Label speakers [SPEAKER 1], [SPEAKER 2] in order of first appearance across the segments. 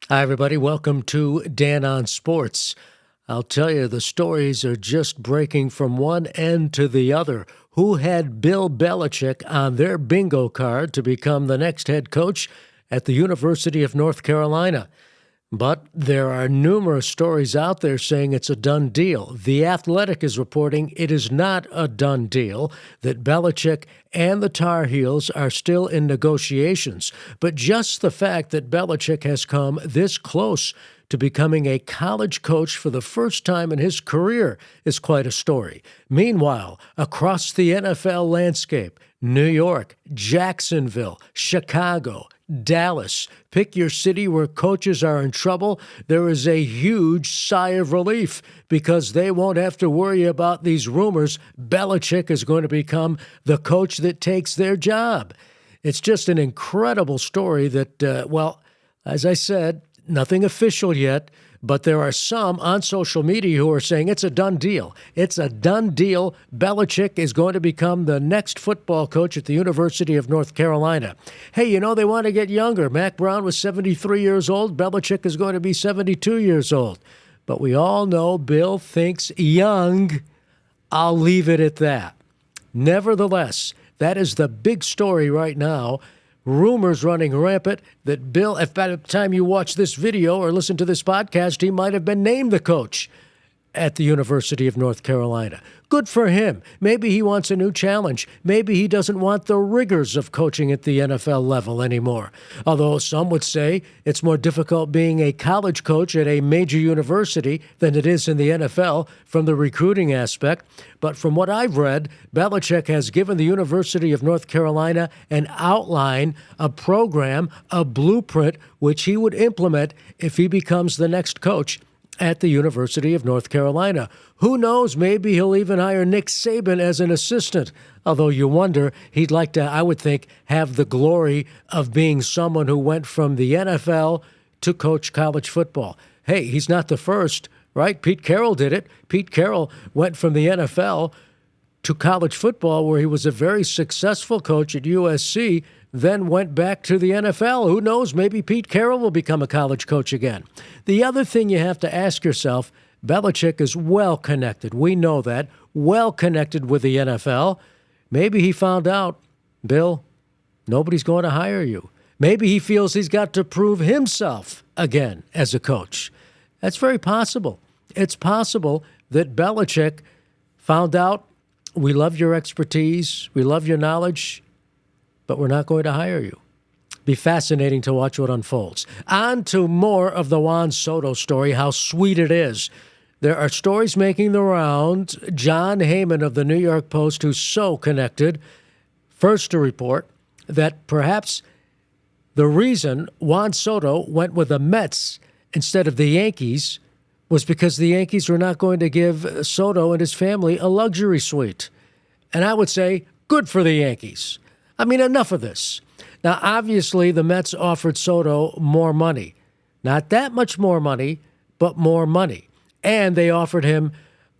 [SPEAKER 1] Hi, everybody. Welcome to Dan on Sports. I'll tell you, the stories are just breaking from one end to the other. Who had Bill Belichick on their bingo card to become the next head coach at the University of North Carolina? But there are numerous stories out there saying it's a done deal. The Athletic is reporting it is not a done deal, that Belichick and the Tar Heels are still in negotiations. But just the fact that Belichick has come this close to becoming a college coach for the first time in his career is quite a story. Meanwhile, across the NFL landscape, New York, Jacksonville, Chicago, Dallas. Pick your city where coaches are in trouble. There is a huge sigh of relief because they won't have to worry about these rumors. Belichick is going to become the coach that takes their job. It's just an incredible story that, as I said, nothing official yet, but there are some on social media who are saying it's a done deal. It's a done deal. Belichick is going to become the next football coach at the University of North Carolina. Hey, they want to get younger. Mac Brown was 73 years old. Belichick is going to be 72 years old. But we all know Bill thinks young. I'll leave it at that. Nevertheless, that is the big story right now. Rumors running rampant that Bill, if by the time you watch this video or listen to this podcast, he might have been named the coach at the University of North Carolina. Good for him. Maybe he wants a new challenge. Maybe he doesn't want the rigors of coaching at the NFL level anymore. Although some would say it's more difficult being a college coach at a major university than it is in the NFL from the recruiting aspect. But from what I've read, Belichick has given the University of North Carolina an outline, a program, a blueprint, which he would implement if he becomes the next coach at the University of North Carolina. Who knows, maybe he'll even hire Nick Saban as an assistant, although you wonder, he'd like to, I would think, have the glory of being someone who went from the NFL to coach college football. Hey, he's not the first, right? Pete Carroll did it. Pete Carroll went from the NFL to college football, where he was a very successful coach at USC, then went back to the NFL. Who knows? Maybe Pete Carroll will become a college coach again. The other thing you have to ask yourself, Belichick is well connected. We know that. Well connected with the NFL. Maybe he found out, Bill, nobody's going to hire you. Maybe he feels he's got to prove himself again as a coach. That's very possible. It's possible that Belichick found out, we love your expertise, we love your knowledge, but we're not going to hire you. Be fascinating to watch what unfolds. On to more of the Juan Soto story, how sweet it is. There are stories making the rounds. Jon Heyman of the New York Post, who's so connected, first to report that perhaps the reason Juan Soto went with the Mets instead of the Yankees was because the Yankees were not going to give Soto and his family a luxury suite. And I would say, good for the Yankees. I mean, enough of this. Now, obviously, the Mets offered Soto more money. Not that much more money, but more money. And they offered him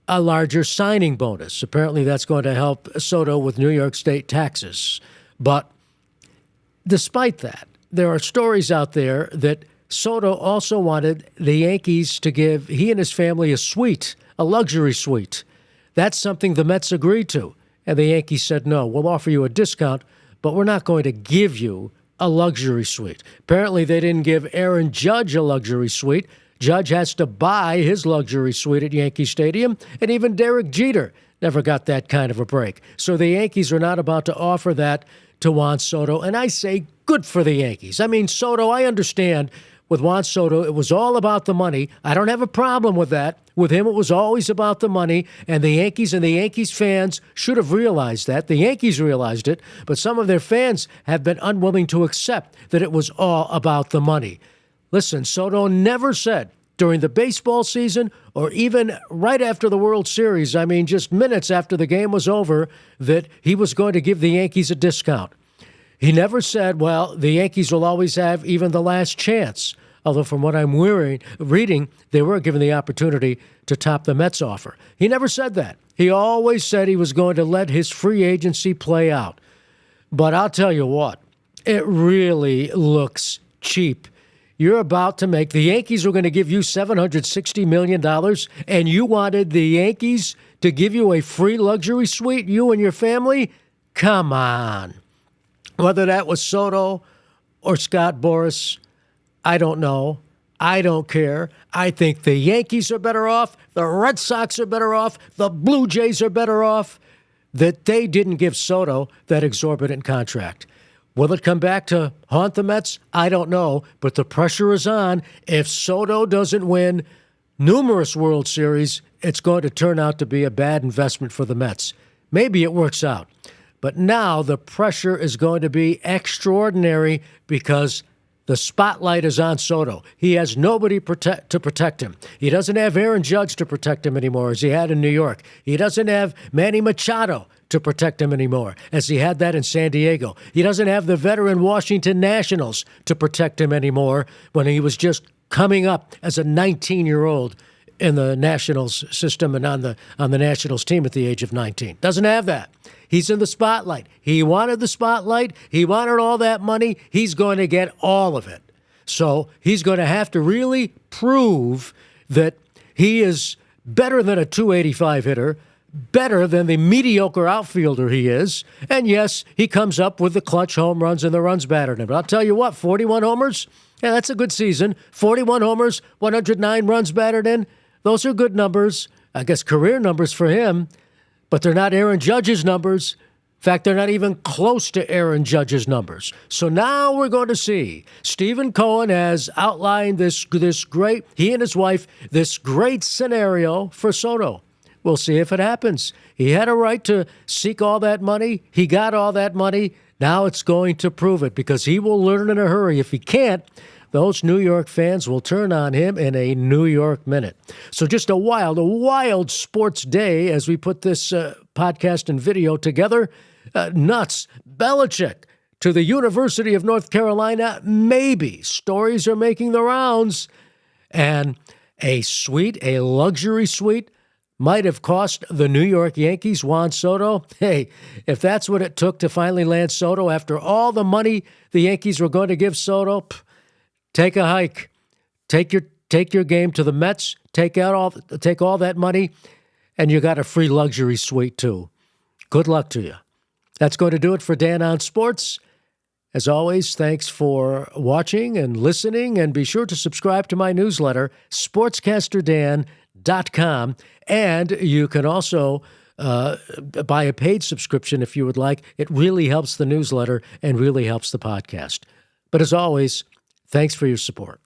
[SPEAKER 1] a larger signing bonus. Apparently, that's going to help Soto with New York State taxes. But despite that, there are stories out there that Soto also wanted the Yankees to give he and his family a suite, a luxury suite. That's something the Mets agreed to. And the Yankees said, no, we'll offer you a discount, but we're not going to give you a luxury suite. Apparently, they didn't give Aaron Judge a luxury suite. Judge has to buy his luxury suite at Yankee Stadium, and even Derek Jeter never got that kind of a break. So the Yankees are not about to offer that to Juan Soto, and I say good for the Yankees. I mean, Soto, I understand with Juan Soto, it was all about the money. I don't have a problem with that. With him, it was always about the money, and the Yankees fans should have realized that. The Yankees realized it, but some of their fans have been unwilling to accept that it was all about the money. Listen, Soto never said during the baseball season or even right after the World Series, I mean, just minutes after the game was over, that he was going to give the Yankees a discount. He never said, well, the Yankees will always have even the last chance. Although from what I'm reading, they were given the opportunity to top the Mets offer. He never said that. He always said he was going to let his free agency play out. But I'll tell you what, it really looks cheap you're about to make. The Yankees were going to give you $760 million, and you wanted the Yankees to give you a free luxury suite, you and your family? Come on. Whether that was Soto or Scott Boras, I don't know. I don't care. I think the Yankees are better off. The Red Sox are better off. The Blue Jays are better off that they didn't give Soto that exorbitant contract. Will it come back to haunt the Mets? I don't know, but the pressure is on. If Soto doesn't win numerous World Series, it's going to turn out to be a bad investment for the Mets. Maybe it works out. But now the pressure is going to be extraordinary because the spotlight is on Soto. He has nobody to protect him. He doesn't have Aaron Judge to protect him anymore, as he had in New York. He doesn't have Manny Machado to protect him anymore, as he had that in San Diego. He doesn't have the veteran Washington Nationals to protect him anymore when he was just coming up as a 19-year-old in the Nationals system and on the Nationals team at the age of 19. Doesn't have that. He's in the spotlight. He wanted the spotlight. He wanted all that money. He's going to get all of it. So he's going to have to really prove that he is better than a .285 hitter, better than the mediocre outfielder he is. And yes, he comes up with the clutch home runs and the runs battered in. But I'll tell you what, 41 homers, yeah, that's a good season. 41 homers, 109 runs battered in. Those are good numbers. I guess career numbers for him. But they're not Aaron Judge's numbers. In fact, they're not even close to Aaron Judge's numbers. So now we're going to see. Stephen Cohen has outlined this great, he and his wife, this great scenario for Soto. We'll see if it happens. He had a right to seek all that money. He got all that money. Now it's going to prove it because he will learn in a hurry. If he can't, those New York fans will turn on him in a New York minute. So just a wild sports day as we put this podcast and video together. Nuts. Belichick to the University of North Carolina. Maybe. Stories are making the rounds. And a luxury suite, might have cost the New York Yankees Juan Soto. Hey, if that's what it took to finally land Soto after all the money the Yankees were going to give Soto, take a hike. Take your game to the Mets. Take all that money, and you got a free luxury suite too. Good luck to you. That's going to do it for Dan on Sports. As always, thanks for watching and listening, and be sure to subscribe to my newsletter, sportscasterdan.com, and you can also buy a paid subscription if you would like. It really helps the newsletter and really helps the podcast. But as always, thanks for your support.